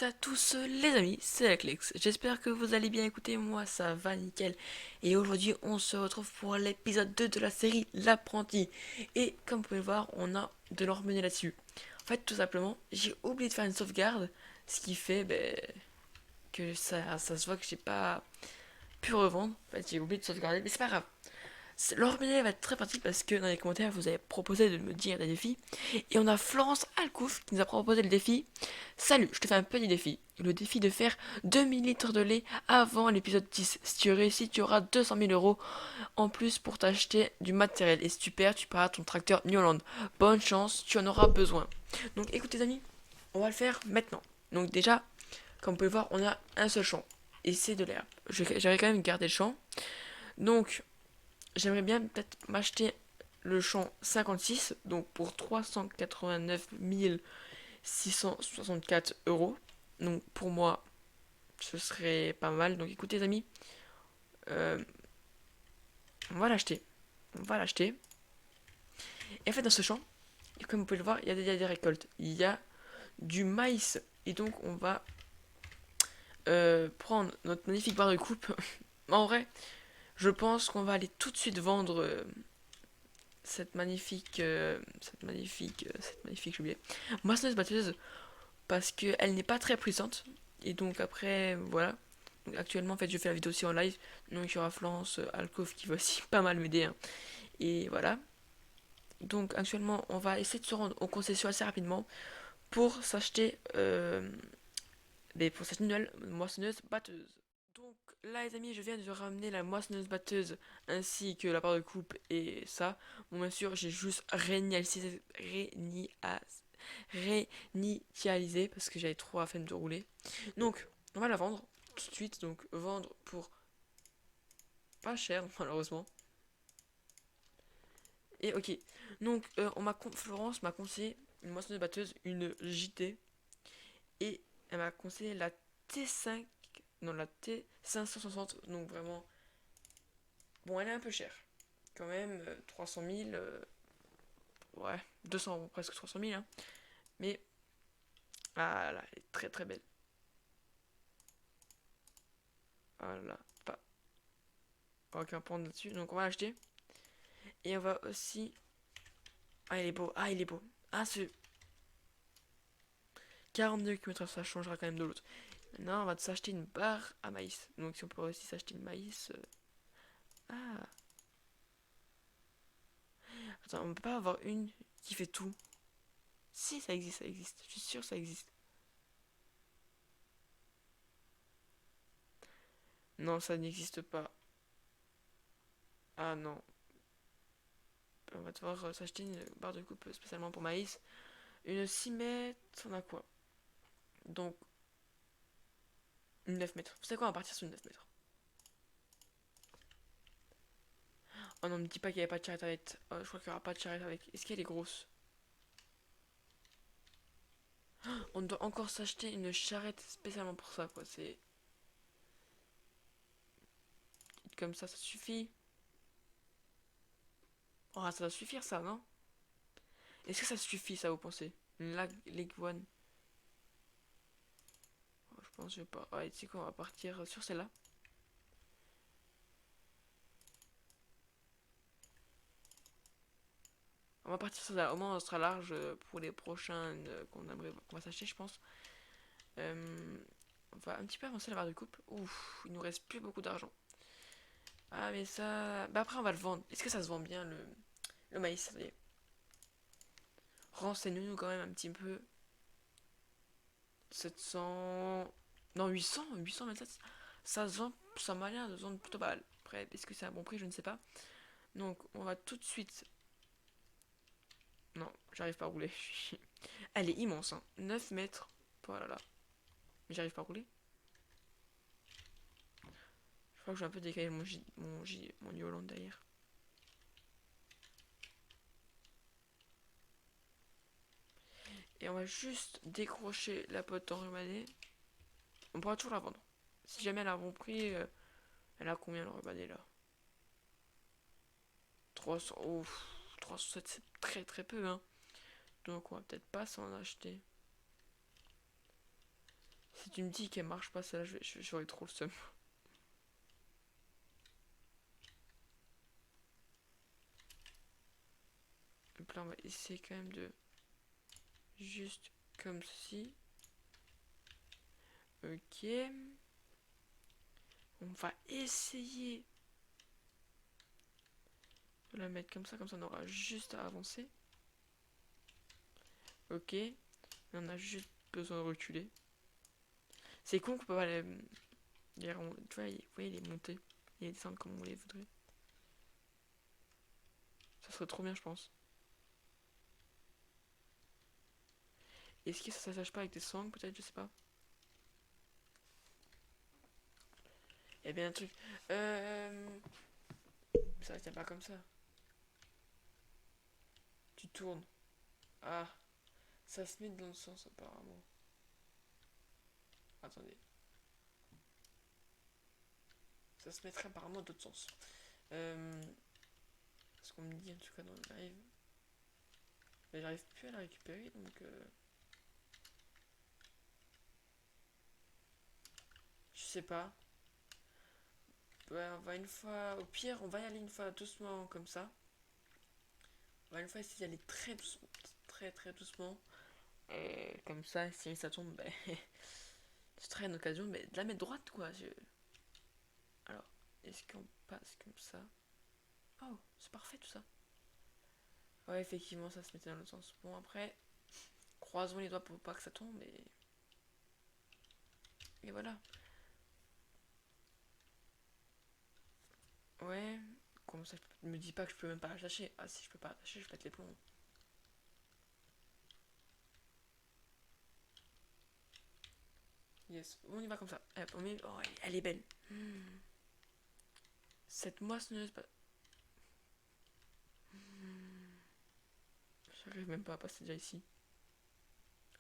tous à tous les amis, c'est Alex. J'espère que vous allez bien écouter, moi ça va nickel. Et aujourd'hui on se retrouve pour l'épisode 2 de la série L'apprenti. Et comme vous pouvez le voir, on a de l'or mené là-dessus. En fait tout simplement, j'ai oublié de faire une sauvegarde, ce qui fait que ça se voit que j'ai pas pu revendre. En fait j'ai oublié de sauvegarder, mais c'est pas grave. L'Ormelet va être très pratique parce que dans les commentaires vous avez proposé de me dire des défis. Et on a Florence Alcouf qui nous a proposé le défi. Salut, je te fais un petit défi. Le défi de faire 2000 litres de lait avant l'épisode 10. Si tu réussis, tu auras 200 000 euros en plus pour t'acheter du matériel. Et si tu perds, tu paieras ton tracteur Newland. Bonne chance, tu en auras besoin. Donc écoutez les amis, on va le faire maintenant. Donc déjà, comme vous pouvez voir, on a un seul champ. Et c'est de l'herbe. J'avais quand même gardé le champ. Donc j'aimerais bien peut-être m'acheter le champ 56, donc pour 389 664 euros. Donc pour moi, ce serait pas mal. Donc écoutez les amis, euh, on va l'acheter. On va l'acheter. Et en fait dans ce champ, comme vous pouvez le voir, il y a des récoltes. Il y a du maïs. Et donc on va prendre notre magnifique barre de coupe. En vrai, je pense qu'on va aller tout de suite vendre cette magnifique, j'ai oublié, moissonneuse batteuse parce qu'elle n'est pas très puissante. Et donc après, voilà. Donc actuellement, en fait, je fais la vidéo aussi en live. Donc il y aura Florence Alcove qui va aussi pas mal m'aider, hein. Et voilà. Donc actuellement, on va essayer de se rendre aux concessions assez rapidement pour s'acheter une nouvelle moissonneuse batteuse. Donc là les amis, je viens de ramener la moissonneuse batteuse ainsi que la barre de coupe et ça. Bon bien sûr, j'ai juste réinitialisé parce que j'avais trop à peine de rouler. Donc on va la vendre tout de suite. Donc vendre pour pas cher malheureusement. Et ok. Donc Florence m'a conseillé une moissonneuse batteuse, une JT. Et elle m'a conseillé la T5. Non, la T560. Donc vraiment. Bon, elle est un peu chère. Quand même, 300 000. Ouais, 200, presque 300 000. Hein. Mais, ah là, elle est très très belle. Voilà, pas aucun point là-dessus. Donc on va l'acheter. Et on va aussi. Ah, il est beau. Ah, il est beau. Ah, ce 42 km/h, ça changera quand même de l'autre. Maintenant, on va s'acheter une barre à maïs. Donc si on peut aussi s'acheter le maïs. Ah, attends, on peut pas avoir une qui fait tout. Si, ça existe, ça existe. Je suis sûr que ça existe. Non, ça n'existe pas. Ah non. On va devoir s'acheter une barre de coupe spécialement pour maïs. Une 6 mètres, on a quoi? Donc 9 mètres. Vous savez quoi, on va partir sur 9 mètres. Oh non, ne me dis pas qu'il n'y avait pas de charrette avec. Oh, je crois qu'il n'y aura pas de charrette avec. Est-ce qu'elle est grosse? On doit encore s'acheter une charrette spécialement pour ça, quoi. C'est comme ça suffit. Oh, ça doit suffire, ça, non? Est-ce que ça suffit, ça, vous pensez? Une Leg One. Oh, je pense, je vais pas. Ouais, tu sais quoi, on va partir sur celle-là. On va partir sur celle-là. Au moins, on sera large pour les prochaines qu'on va s'acheter, je pense. Euh, on va un petit peu avancer la barre de coupe. Ouf, il nous reste plus beaucoup d'argent. Ah, mais ça. Bah, après, on va le vendre. Est-ce que ça se vend bien le maïs? Ça y est. Renseigne-nous quand même un petit peu. 700. Non, 827. Ça se vend. Ça m'a l'air de se vendre plutôt pas mal. Après, est-ce que c'est un bon prix? Je ne sais pas. Donc, on va tout de suite. Non, j'arrive pas à rouler. Elle est immense, hein. 9 mètres. Voilà là. Mais j'arrive pas à rouler. Je crois que je vais un peu décaler mon Yolande derrière. Et on va juste décrocher la pote enrubannée. On pourra toujours la vendre. Si jamais elle a un bon prix, elle a combien l'enrubannée là? 300. Ouf, 307 c'est très très peu, hein. Donc on va peut-être pas s'en acheter. Si tu me dis qu'elle marche pas, celle-là, j'aurais trop le seum. Donc là, on va essayer quand même de... Juste comme ceci. Ok. On va essayer de la mettre comme ça on aura juste à avancer. Ok. On a juste besoin de reculer. C'est con qu'on peut pas tu vois, vous voyez, les monter et les descendre comme on les voudrait. Ça serait trop bien, je pense. Est-ce que ça s'attache pas avec des sangles, peut-être, je sais pas. Il y a bien un truc. Ça tient pas comme ça. Tu tournes. Ah, ça se met dans le sens apparemment. Attendez. Ça se mettrait apparemment d'autres sens. Ce qu'on me dit en tout cas dans le live. Mais j'arrive plus à la récupérer donc. Je sais pas. Ouais, on va une fois. Au pire, on va y aller une fois doucement comme ça. On va une fois essayer d'y aller très doucement. Très très doucement. Comme ça, si ça tombe, ben. Ce serait une occasion mais de la mettre droite quoi. Alors, est-ce qu'on passe comme ça? Oh, c'est parfait tout ça. Ouais, effectivement, ça se mettait dans le sens. Bon, après, croisons les doigts pour pas que ça tombe et voilà. Ouais, comme ça, me dis pas que je peux même pas attacher. Ah, si je peux pas attacher, je pète les plombs. Yes, on y va comme ça. Hop, on met... Oh, elle est belle. Cette moissonneuse. J'arrive même pas à passer déjà ici.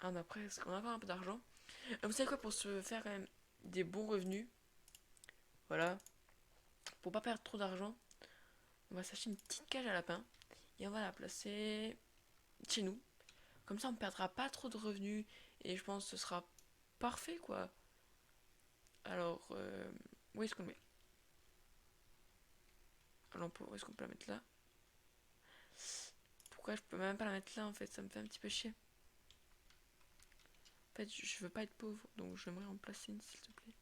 Ah, on a presque. On a encore un peu d'argent. Vous savez quoi, pour se faire quand même des bons revenus, voilà, pour pas perdre trop d'argent, on va s'acheter une petite cage à lapin et on va la placer chez nous. Comme ça, on perdra pas trop de revenus et je pense que ce sera parfait quoi. Alors, où est-ce qu'on le met? Alors, où est-ce qu'on peut la mettre là? Pourquoi je peux même pas la mettre là en fait? Ça me fait un petit peu chier. En fait, je veux pas être pauvre donc j'aimerais en placer une s'il te plaît.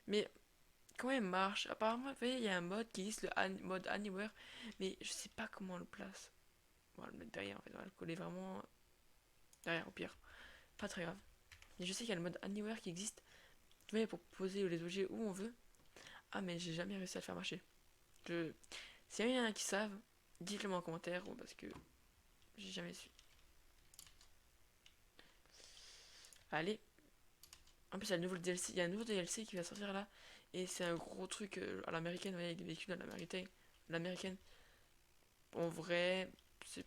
Mais comment elle marche? Apparemment, vous voyez, il y a un mode qui existe, le mode Anywhere, mais je sais pas comment on le place. On va le mettre derrière en fait, on va le coller vraiment derrière au pire. Pas très grave. Et je sais qu'il y a le mode Anywhere qui existe, tu vois, pour poser les objets où on veut. Ah, mais j'ai jamais réussi à le faire marcher. Je... S'il y en a qui savent, dites-le moi en commentaire, parce que j'ai jamais su. Allez. En plus, il y a le nouveau DLC, il y a un nouveau DLC qui va sortir là. Et c'est un gros truc à l'américaine, vous voyez, avec des véhicules à l'américaine. En vrai, c'est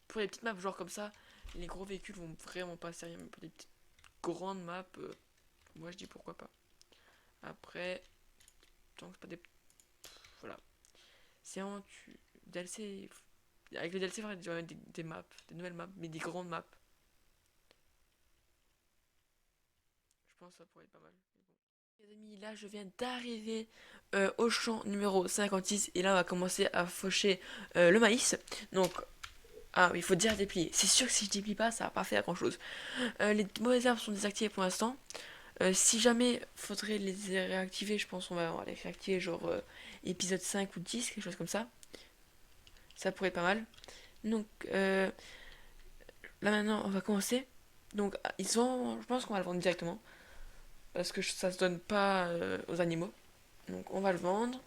pour les petites maps genre comme ça, les gros véhicules vont vraiment pas servir, mais pour des petites grandes maps, moi je dis pourquoi pas. Après, tant que c'est pas des... Voilà. Sinon, DLC... Avec le DLC, il va mettre des maps, des nouvelles maps, mais des grandes maps. Je pense que ça pourrait être pas mal. Mais bon. Les amis, là je viens d'arriver au champ numéro 56 et là on va commencer à faucher le maïs. Donc, ah oui, il faut déjà déplier. C'est sûr que si je déplie pas, ça va pas faire grand chose. Les mauvaises herbes sont désactivées pour l'instant. Si jamais faudrait les réactiver, je pense on va les réactiver genre épisode 5 ou 10, quelque chose comme ça. Ça pourrait être pas mal. Donc là maintenant on va commencer. Donc ils sont, je pense qu'on va le vendre directement. Parce que ça se donne pas aux animaux. Donc on va le vendre.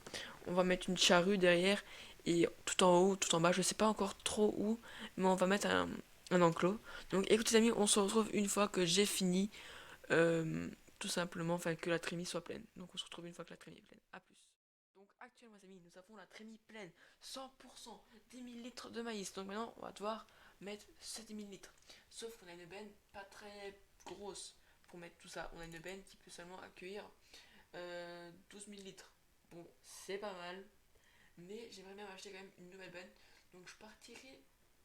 On va mettre une charrue derrière. Et tout en haut, tout en bas, je sais pas encore trop où. Mais on va mettre un enclos. Donc écoutez les amis, on se retrouve une fois que j'ai fini. Tout simplement, enfin que la trémie soit pleine. Donc on se retrouve une fois que la trémie est pleine. A plus. Donc actuellement les amis, nous avons la trémie pleine. 100%, 10 000 litres de maïs. Donc maintenant on va devoir mettre 7 000 litres. Sauf qu'on a une benne pas très grosse pour mettre tout ça. On a une benne qui peut seulement accueillir 12 000 litres. Bon, c'est pas mal. Mais j'aimerais bien acheter quand même une nouvelle benne. Donc je partirai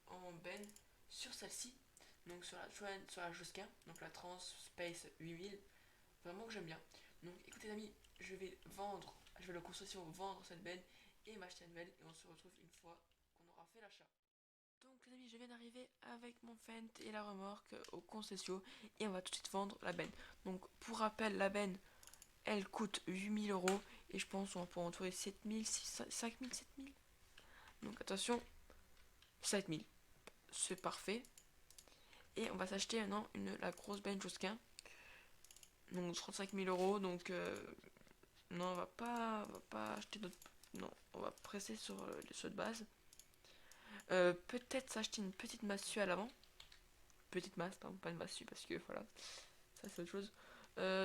en benne sur celle-ci. Donc sur la Josquin, donc la Trans Space 8000, vraiment que j'aime bien. Donc écoutez les amis, je vais le concession vendre cette benne et m'acheter une nouvelle et on se retrouve une fois qu'on aura fait l'achat. Donc les amis, je viens d'arriver avec mon Fent et la remorque au concession et on va tout de suite vendre la benne. Donc pour rappel, la benne elle coûte 8000 € et je pense qu'on va pouvoir en trouver 7000, 5000, 7000. Donc attention, 7000, c'est parfait. Et on va s'acheter maintenant la grosse benne Josquin. Donc 35 000 €. Donc non, on va pas acheter d'autres. Non, on va presser sur les sauts de base. Peut-être s'acheter une petite massue à l'avant. Petite masse, pardon, pas une massue parce que voilà, ça c'est autre chose.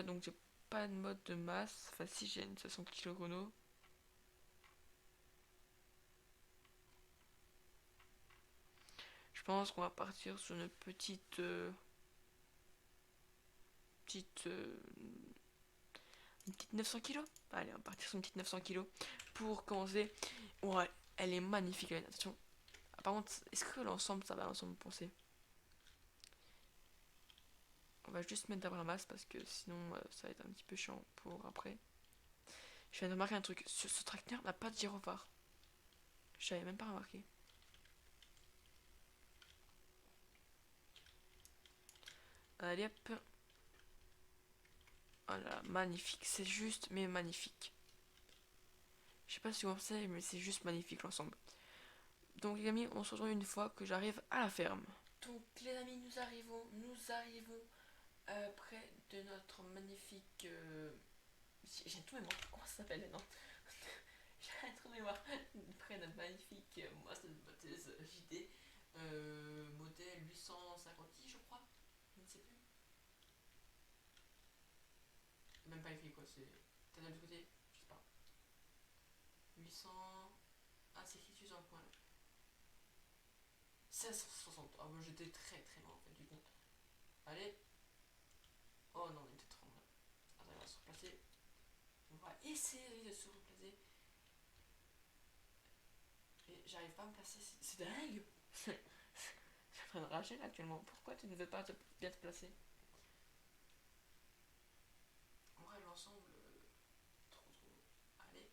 Donc j'ai pas de mode de masse. Enfin, si j'ai une 60 kg chrono. Je pense qu'on va partir sur une petite. Petite. Une petite 900 kg. Allez, on va partir sur une petite 900 kg. Pour commencer. Ouais, elle est magnifique, la natation. Par contre, est-ce que l'ensemble, ça va l'ensemble penser? On va juste mettre d'abord la masse parce que sinon ça va être un petit peu chiant pour après. Je viens de remarquer un truc. Ce tracteur n'a pas de gyrophare. J'avais même pas remarqué. Allez hop. Voilà, magnifique. C'est juste, mais magnifique. Je sais pas si vous pensez, mais c'est juste magnifique l'ensemble. Donc les amis, on se retrouve une fois que j'arrive à la ferme. Donc les amis, nous arrivons près de notre magnifique... J'ai tout mémoire, comment ça s'appelle non? J'ai trop mémoire. Près de notre magnifique moissonneuse JD. Modèle 850i je crois. Je ne sais plus. Même pas écrit quoi, c'est... T'as de l'autre côté? Je sais pas. 800... Ah c'est écrit sur un point là. 1660. Ah moi j'étais très très loin en fait du compte. Allez. Oh non, il était trop mal. Attends, on va se replacer. On va essayer de se replacer. Et j'arrive pas à me placer. C'est dingue. Je suis en train de rager là actuellement. Pourquoi tu ne veux pas bien te placer? En vrai, l'ensemble. Trop trop. Allez.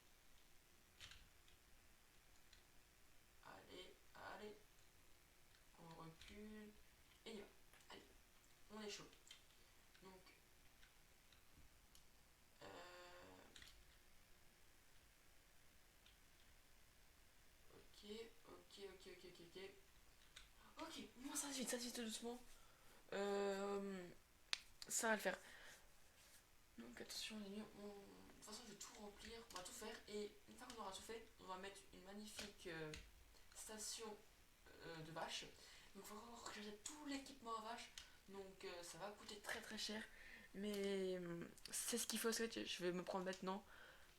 Allez. Allez. On recule. Et il va. Allez. On est chaud. Donc. Ok, ok, ok, ok, ok, ok. Ok, moi ça se vite tout doucement. Ça va le faire. Donc attention les amis, de toute façon je vais tout remplir, on va tout faire et une fois qu'on aura tout fait, on va mettre une magnifique station de vache. Donc il faut encore que j'achète tout l'équipement à vache, donc ça va coûter très très cher. Mais c'est ce qu'il faut, je vais me prendre maintenant,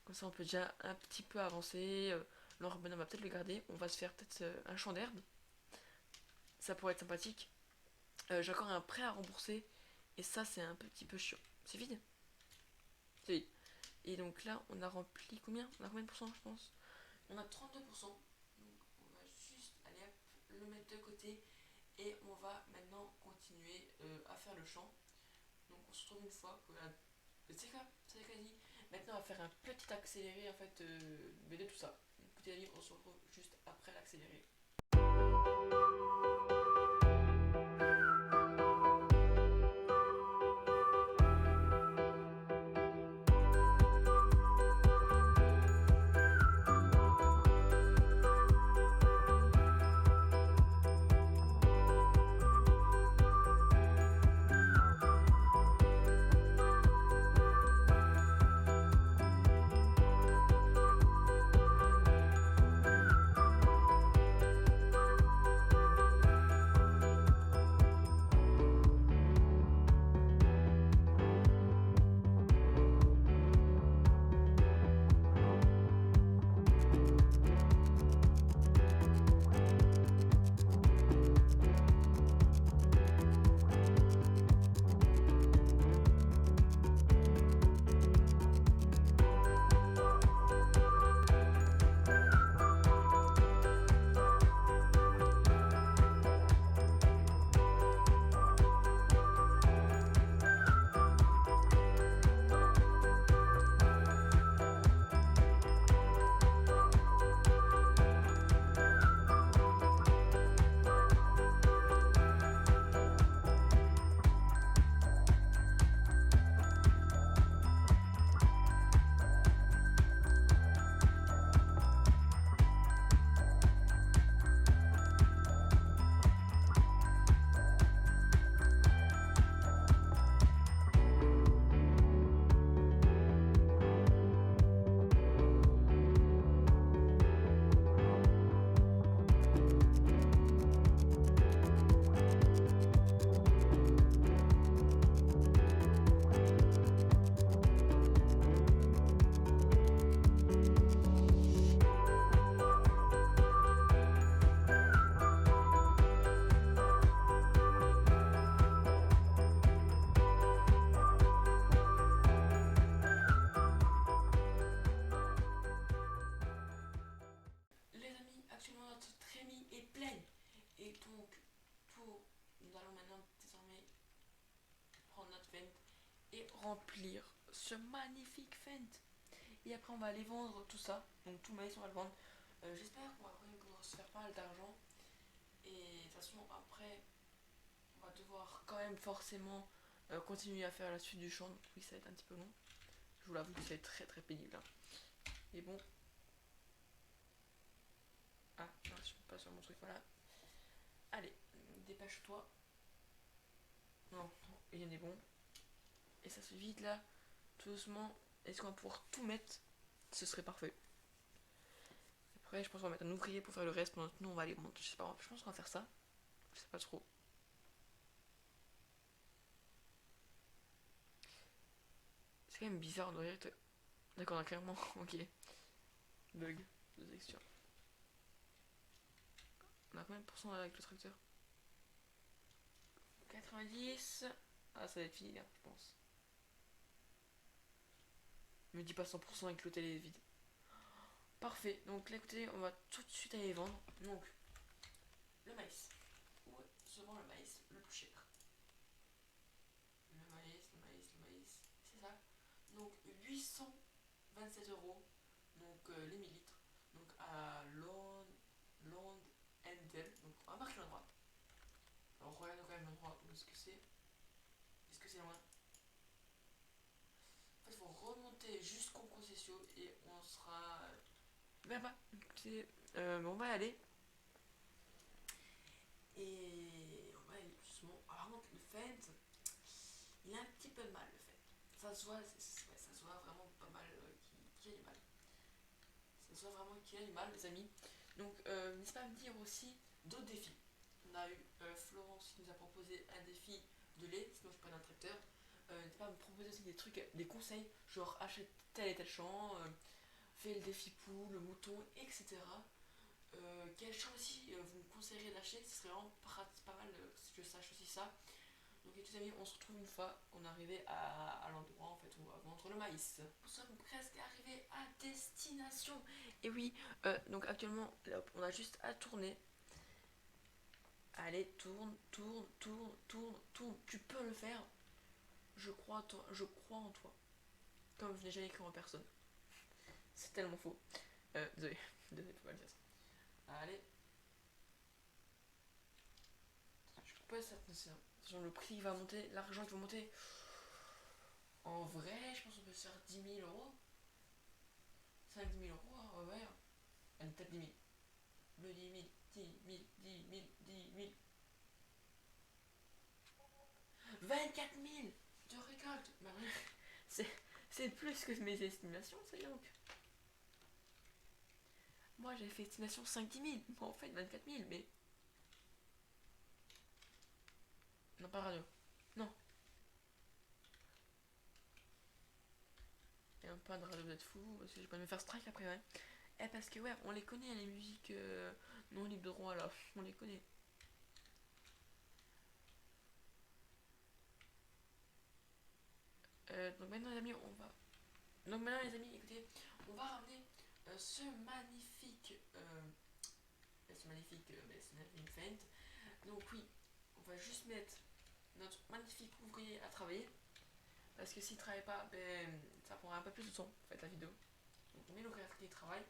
comme ça on peut déjà un petit peu avancer. Alors ben, on va peut-être le garder, on va se faire peut-être un champ d'herbe, ça pourrait être sympathique. J'ai encore un prêt à rembourser et ça c'est un petit peu chiant. C'est vide? C'est vide. Et donc là, on a rempli combien? On a combien de pourcents, je pense? On a 32%. Donc on va juste aller le mettre de côté. Et on va maintenant continuer à faire le champ. Donc on se retrouve une fois que la... C'est quoi? C'est quasi. Maintenant on va faire un petit accéléré en fait de tout ça. Donc, écoutez, on se retrouve juste après l'accéléré. remplir ce magnifique Fendt. Et après on va aller vendre tout ça, donc tout le maïs on va le vendre. J'espère qu'on va quand même pouvoir se faire pas mal d'argent. Et de toute façon après on va devoir quand même forcément continuer à faire la suite du champ. Donc oui ça va être un petit peu long. Je vous l'avoue que ça va être très très pénible. Hein. Mais bon. Ah non, je peux pas sur mon truc, voilà. Allez, dépêche-toi. Non, il y en est bon. Et ça se vide là, tout doucement. Est-ce qu'on va pouvoir tout mettre? Ce serait parfait. Après, je pense qu'on va mettre un ouvrier pour faire le reste. Pendant que nous, on va aller monter. Je sais pas, je pense qu'on va faire ça. Je sais pas trop. C'est quand même bizarre, on dirait que... D'accord, on a clairement... ok. Bug de texture. On a combien de pourcents avec le tracteur? 90. Ah, ça va être fini là, je pense. Me dis pas 100% avec l'hôtel est vide. Parfait, donc là écoutez, on va tout de suite aller vendre. Donc, le maïs. Où se vend le maïs le plus cher? Le maïs, le maïs, le maïs. C'est ça. Donc 827 euros. Donc les millilitres. Donc à Land Endel. Donc on va marquer l'endroit. Alors regarde quand même l'endroit où est-ce que c'est. Est-ce que c'est loin? En fait il faut remonter jusqu'au concession et on sera là-bas. On va y aller. Et on va aller doucement. Alors par contre le Fendt, il a un petit peu de mal le Fendt. Ça se voit, ça se voit vraiment pas mal qui a du mal. Ça se voit vraiment qu'il a du mal les amis. Donc n'hésitez pas à me dire aussi d'autres défis. On a eu Florence qui nous a proposé un défi de lait, sinon je prends un tracteur. N'hésitez pas à me proposer aussi des trucs, des conseils, genre achète tel et tel champ, fais le défi poule, le mouton, etc. Quel champ aussi vous me conseillerez d'acheter? Ce serait vraiment pas mal que je sache aussi ça. Donc les amis, on se retrouve une fois qu'on est arrivé à l'endroit en fait où on va vendre le maïs. Nous sommes presque arrivés à destination. Et oui, donc actuellement, là, on a juste à tourner. Allez, tourne, tourne, tourne, tourne, tourne. Tu peux le faire. Je crois en toi. Comme je n'ai jamais cru en personne. C'est tellement faux. Désolé, désolé, faut pas le dire ça. Allez. Je peux pas ça. Genre le prix va monter, l'argent qui va monter. En vrai, je pense qu'on peut se faire 10 000 euros. 5 10 000 euros, hein, ouais. Allez, peut-être 10 000. Le 10 000, 10 000, 10 000, 10 000. 24 000 de récolte. Bah, c'est plus que mes estimations, c'est donc. Moi, j'avais fait estimation 5 10 000. Moi, en fait, 24 000, mais. Non, pas radio. Non. Et un peu de radio, vous êtes fou, parce que j'ai pas de me faire strike après, ouais. Eh, parce que, ouais, on les connaît, les musiques non libres de droit, là. On les connaît. Donc maintenant, les amis, on va. Donc maintenant, les amis, écoutez, on va ramener ce magnifique. Ce magnifique. Une feinte. Donc, oui, on va juste mettre notre magnifique ouvrier à travailler. Parce que s'il ne travaille pas, ben, ça prendra un peu plus de temps, en fait, la vidéo. Donc, on met l'ouvrier qui travaille.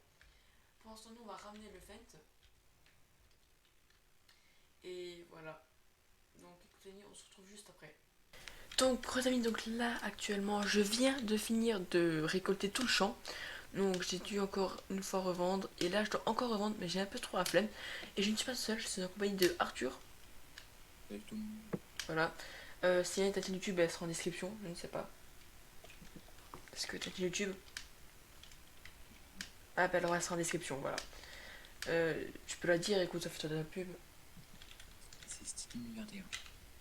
Pour l'instant, nous, on va ramener le feinte. Et voilà. Donc, écoutez, on se retrouve juste après. Donc, gros amis, donc là, actuellement, je viens de finir de récolter tout le champ. Donc, j'ai dû encore une fois revendre. Et là, je dois encore revendre, mais j'ai un peu trop la flemme. Et je ne suis pas seule, je suis en compagnie de Arthur. Voilà. Si ta chaîne YouTube, elle sera en description, je ne sais pas. Parce que ta chaîne YouTube. Ah, bah alors elle sera en description, voilà. Tu peux la dire, écoute, ça fait toi de la pub. C'est Steam 21.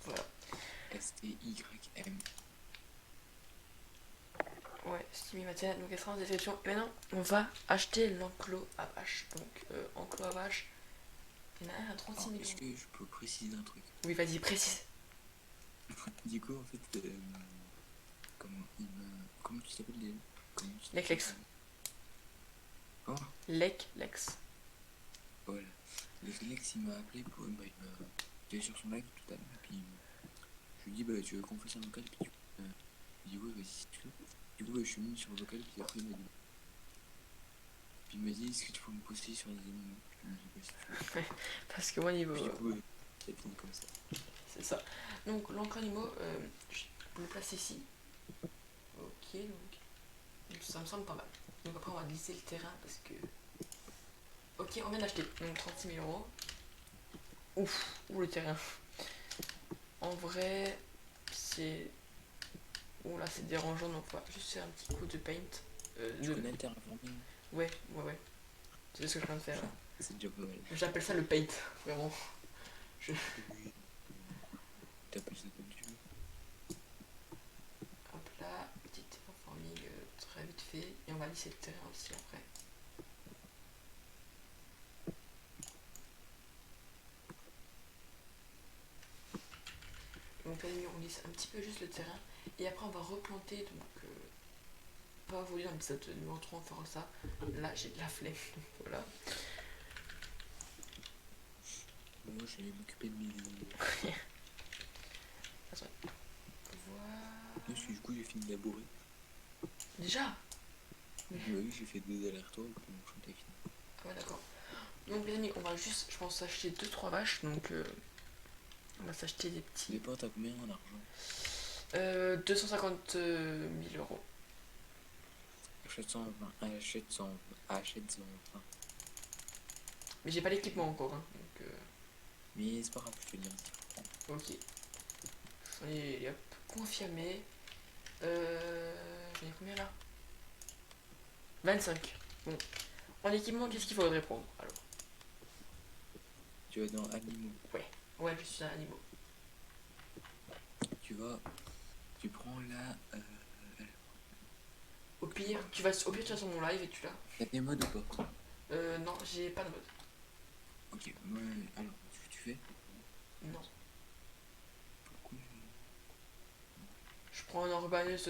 Voilà. STYM. Ouais, Steam 21, donc elle sera en description. Et maintenant, on va acheter l'enclos à vache. Donc, enclos à vache. Il y en a un à 36 millions. Est-ce que je peux préciser un truc? Oui, vas-y, précise. Du coup, en fait, comment tu t'appelles déjà? Lex. Oh, Lex. voilà. Lex, il m'a appelé pour. J'étais sur son live tout à l'heure, et puis je lui dis, bah, tu veux qu'on fasse un vocal, puis Il dit ouais, vas-y, si tu veux. Du coup, je suis mis sur le vocal, puis après, il m'a dit, est-ce que tu peux me poster sur les animaux? Je lui ai dit, ouais, si tu veux. Parce que moi, niveau. Puis du coup, ça finit comme ça. C'est ça. Donc, l'encre animaux, je peux le placer ici. Ok, donc ça me semble pas mal. Donc après, on va glisser le terrain parce que. Ok, on vient d'acheter. Donc 36 000 euros. Ouf, où le terrain. En vrai, c'est. Ouh là, c'est dérangeant, donc on va juste faire un petit coup de paint. Tu connais le terraforming? Ouais. C'est ce que je viens de faire. C'est déjà pas mal. J'appelle ça le paint, vraiment. Oui. T'appelles ça comme tu veux. Hop là, petit terraforming très vite fait. Et on va lisser le terrain aussi après. Donc là, on lisse un petit peu juste le terrain. Et après, on va replanter. Donc, pas vous dire dans l'épisode numéro 3, on fera ça. Là, j'ai de la flemme. Donc voilà. Moi, je vais m'occuper de mes. Attends. Voilà. Du coup, j'ai fini de labourer. Déjà. Oui, j'ai fait 2 allers-retours, donc je suis fini. Ah ouais, d'accord. Donc les amis, on va juste, je pense, acheter 2-3 vaches. Donc on va s'acheter des petits. Mais pas, t'as combien en argent? 250 000 euros. Achète 120, achète 120. Mais j'ai pas l'équipement encore. Hein, donc, Mais c'est pas grave, je te dirai si. ok. Allez, hop, confirmé. J'en ai combien là? 25. Bon. En équipement, qu'est-ce qu'il faudrait prendre alors? Tu vas dans animaux. Ouais, je suis un animal. Tu prends la. Au pire, tu vas sur mon live et tu l'as. T'as des modes ou pas? Non, j'ai pas de mode. Ok, ouais, alors, ce que tu fais? Non. Pourquoi Je prends une enrubanneuse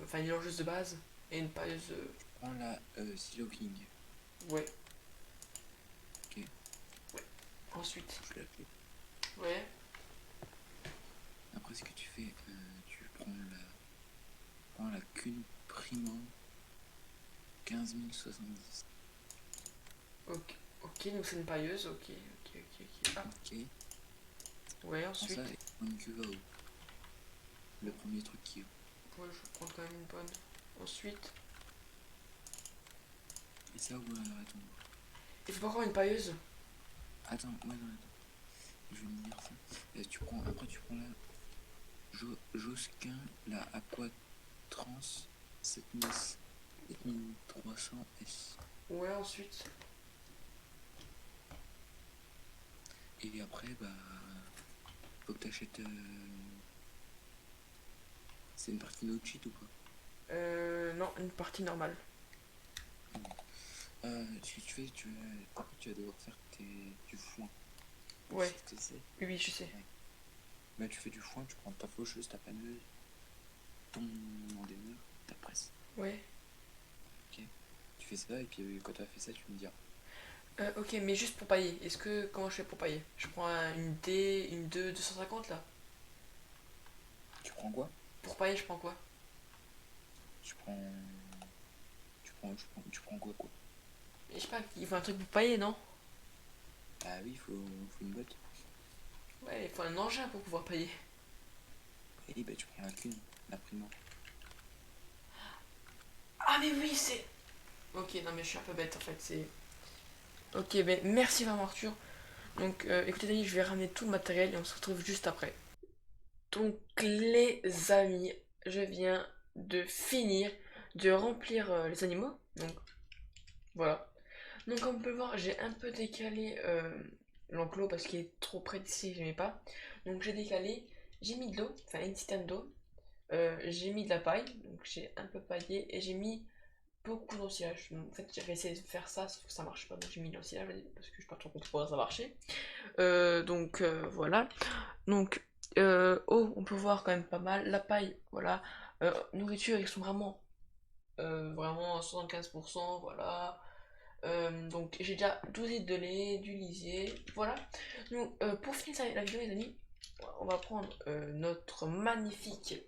enfin une longeuse de base et une pailleuse. je prends la Silo King. Ouais. Ok. Ouais. Ensuite. Je l'ai appelé. Ouais. Après, ce que tu fais, tu prends la Cune Primo 15 070. Ok. Ok, donc c'est une pailleuse. Ok. Ah. Ok. Ouais, Prends ensuite. ça et prends une cuve à eau. Le premier truc qui est. Ouais, je vais prendre quand même une bonne. Ensuite. Et ça, ouais, attends. Il faut pas avoir une pailleuse. Attends, ouais, non, attends. Je vais me dire ça. Après, tu prends la Josquin, la Aquatrans 7300 S. Ouais, ensuite. Et après, bah. Faut que t'achètes. C'est une partie no cheat ou pas? Non, une partie normale. Ce que tu fais, après, tu vas devoir faire du foin. Ouais. Tu sais. Oui, je sais. Bah, tu fais du foin, tu prends ta faucheuse, ta paneuse, ton endémeur, ta presse. Ouais. Ok. Tu fais ça, et puis quand tu as fait ça, tu me diras. Ok, mais juste pour pailler. Comment je fais pour pailler? Je prends une 250 là. Tu prends quoi? Pour pailler, je prends quoi? Tu prends. Tu prends quoi? Je sais pas, il faut un truc pour pailler, non? Ah oui, faut une botte. Ouais, il faut un engin pour pouvoir pailler. Et bah, tu prends la cune, la primo. Ah, mais oui, c'est. Ok, non, mais je suis un peu bête en fait. C'est. Ok, ben merci vraiment, Arthur. Donc, écoutez, les amis, je vais ramener tout le matériel et on se retrouve juste après. Donc, les amis, je viens de finir de remplir les animaux. Donc, voilà. Donc, comme on peut le voir, j'ai un peu décalé l'enclos parce qu'il est trop près d'ici, j'aimais pas. Donc, j'ai décalé, j'ai mis de l'eau, enfin une citerne d'eau. J'ai mis de la paille, donc j'ai un peu paillé et j'ai mis beaucoup d'ensilage. En fait, j'avais essayé de faire ça, sauf que ça marche pas, donc j'ai mis de l'ensilage parce que je suis pas trop content comment ça marchait. Voilà. Donc, eau, on peut voir quand même pas mal. La paille, voilà. Nourriture, ils sont vraiment à 75%, voilà. Donc, j'ai déjà 12 litres de lait, du lisier, voilà. Donc, pour finir la vidéo, les amis, on va prendre notre magnifique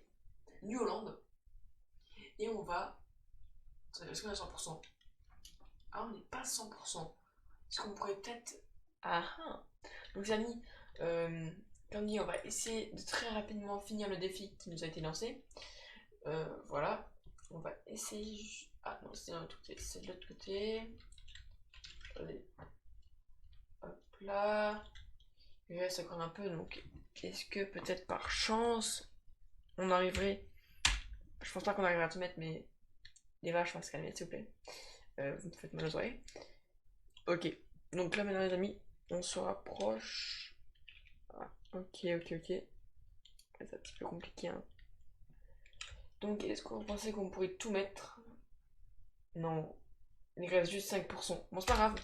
New Holland. Et on va... Attendez, est-ce qu'on est à 100%? Ah, on n'est pas à 100%. Est-ce qu'on pourrait peut-être... Ah ah. Donc les amis, comme dit, on va essayer de très rapidement finir le défi qui nous a été lancé. Voilà. On va essayer... Ah non, c'est de l'autre côté. C'est de l'autre côté. Allez. Hop là. Il reste encore un peu, donc est-ce que peut-être par chance, on arriverait... Je pense pas qu'on arriverait à tout mettre, mais les vaches, on va se calmer, s'il vous plaît. Vous me faites mal aux oreilles. Ok. Donc là, maintenant, les amis, on se rapproche. Ah, ok. C'est un petit peu compliqué, hein. Donc, est-ce que vous pensez qu'on pourrait tout mettre? Non. Il reste juste 5%. Bon, c'est pas grave.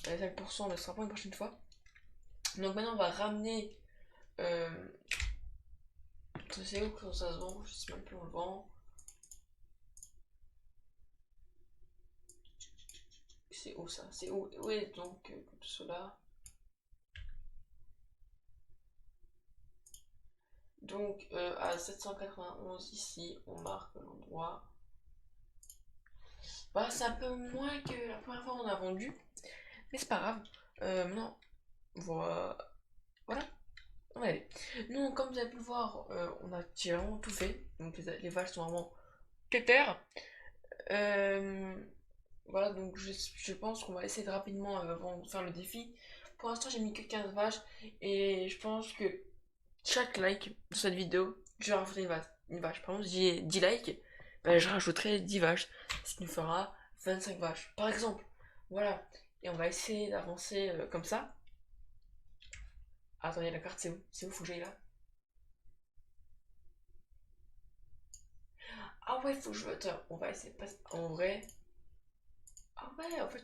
5% ne sera pas une prochaine fois. Donc maintenant, on va ramener... c'est où que ça se vend? Je sais même plus où on le vend. C'est où ça? C'est où? Oui, donc, tout cela. Donc, à 791 ici, on marque l'endroit. Bah, c'est un peu moins que la première fois qu'on a vendu, mais c'est pas grave. Maintenant, voilà. Voilà, on va y aller. Nous, comme vous avez pu le voir, on a vraiment tout fait. Donc, les vaches sont vraiment pépères. Voilà, donc je pense qu'on va essayer de rapidement faire le défi. Pour l'instant, j'ai mis que 15 vaches et je pense que chaque like de cette vidéo, je vais rajouter une vache. Par exemple, si j'ai 10 likes, ben, je rajouterai 10 vaches, ce qui nous fera 25 vaches, par exemple. Voilà, et on va essayer d'avancer comme ça. Attendez, la carte, c'est où? C'est où, faut que j'aille là? Ah ouais, faut que je vote. On va essayer de passer. En vrai. Ah ouais, en fait,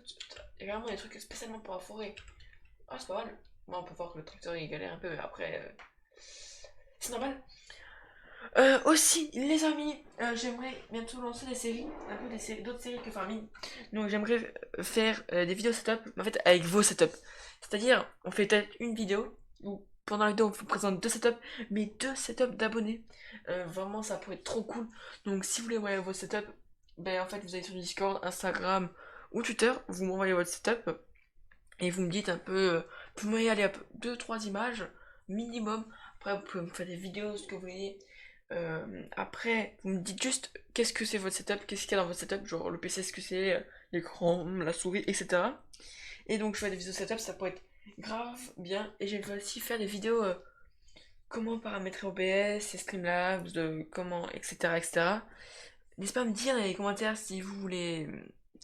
il y a vraiment des trucs spécialement pour la forêt. Ah, c'est pas mal. Moi, on peut voir que le tracteur il galère un peu, mais après, c'est normal. Aussi, les amis, j'aimerais bientôt lancer des séries, un peu d'autres séries que Farming. Donc, j'aimerais faire des vidéos setup, mais en fait, avec vos setups. C'est-à-dire, on fait peut-être une vidéo où pendant la vidéo, on vous présente deux setups, mais deux setups d'abonnés. Vraiment, ça pourrait être trop cool. Donc, si vous voulez envoyer vos setups, ben en fait, vous allez sur Discord, Instagram ou Twitter, vous m'envoyez votre setup et vous me dites un peu, vous m'envoyez aller à deux, trois images minimum. Après, vous pouvez me faire des vidéos, ce que vous voulez. Après, vous me dites juste qu'est-ce que c'est votre setup, qu'est-ce qu'il y a dans votre setup, genre le PC, ce que c'est, l'écran, la souris, etc. Et donc, je fais des vidéos setup, ça pourrait être grave bien. Et j'aimerais aussi faire des vidéos comment paramétrer OBS, et Streamlabs, comment, etc., etc. N'hésitez pas à me dire dans les commentaires si vous voulez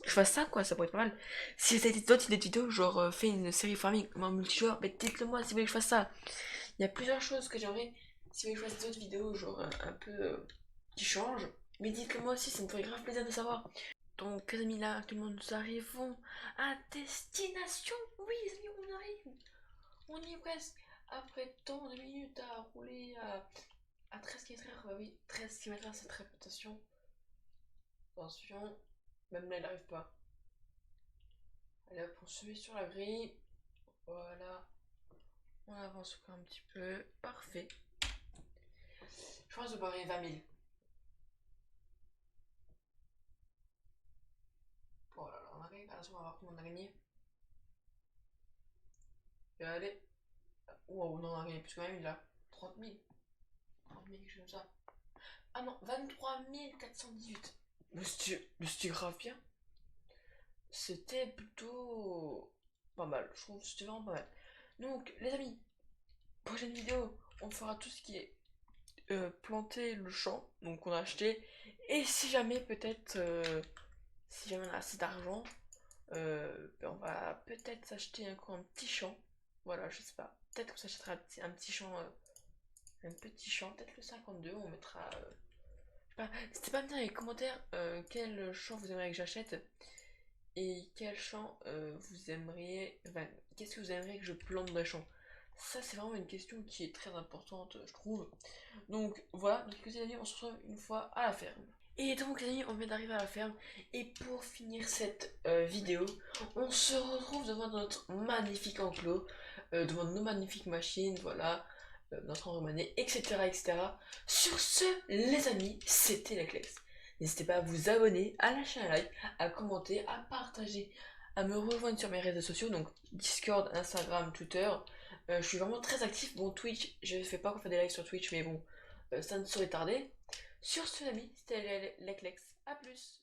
que je fasse ça, quoi, ça pourrait être pas mal. Si vous avez d'autres idées de vidéos, genre fait une série farming en multijoueur, mais dites-le moi si vous voulez que je fasse ça. Il y a plusieurs choses que j'aimerais, si vous voulez que je fasse d'autres vidéos, genre un peu qui changent. Mais dites-le moi aussi, ça me ferait grave plaisir de savoir. Donc les amis, là, actuellement nous arrivons à destination. Oui les amis, on arrive. On y est presque. Après tant de minutes à rouler à 13 km/h, bah oui, 13 km/h c'est très attention. Attention, même là il n'arrive pas. Allez hop, on se met sur la grille. Voilà. On avance encore un petit peu. Parfait. Je pense que barrer 20 000. Voilà, on arrive. Attention, on va voir combien on a gagné. Et allez. Wow, non, on a gagné plus quand même, il a 30 000. 30 000, quelque chose comme ça. Ah non, 23 418. Mais c'était grave bien. C'était plutôt pas mal. Je trouve que c'était vraiment pas mal. Donc, les amis, prochaine vidéo, on fera tout ce qui est planter le champ, donc on a acheté. Et si jamais, peut-être, si jamais on a assez d'argent, ben, on va peut-être s'acheter encore un petit champ. Voilà, je sais pas. Peut-être qu'on s'achètera un petit champ, peut-être le 52, on mettra. Je sais pas, n'hésitez pas à me dire dans les commentaires quel champ vous aimeriez que j'achète et quel champ vous aimeriez. Enfin, qu'est-ce que vous aimeriez que je plante dans le champ. Ça, c'est vraiment une question qui est très importante, je trouve. Donc voilà, donc les amis, on se retrouve une fois à la ferme. Et donc les amis, on vient d'arriver à la ferme. Et pour finir cette vidéo, on se retrouve devant notre magnifique enclos, devant nos magnifiques machines, voilà, notre enrhumané, etc., etc. Sur ce, les amis, c'était la Clex. N'hésitez pas à vous abonner, à lâcher un like, à commenter, à partager, à me rejoindre sur mes réseaux sociaux, donc Discord, Instagram, Twitter. Je suis vraiment très actif. Bon, Twitch, je fais pas qu'on fait des lives sur Twitch, mais bon, ça ne saurait tarder. Sur ce, ami, c'était Leclex. À plus!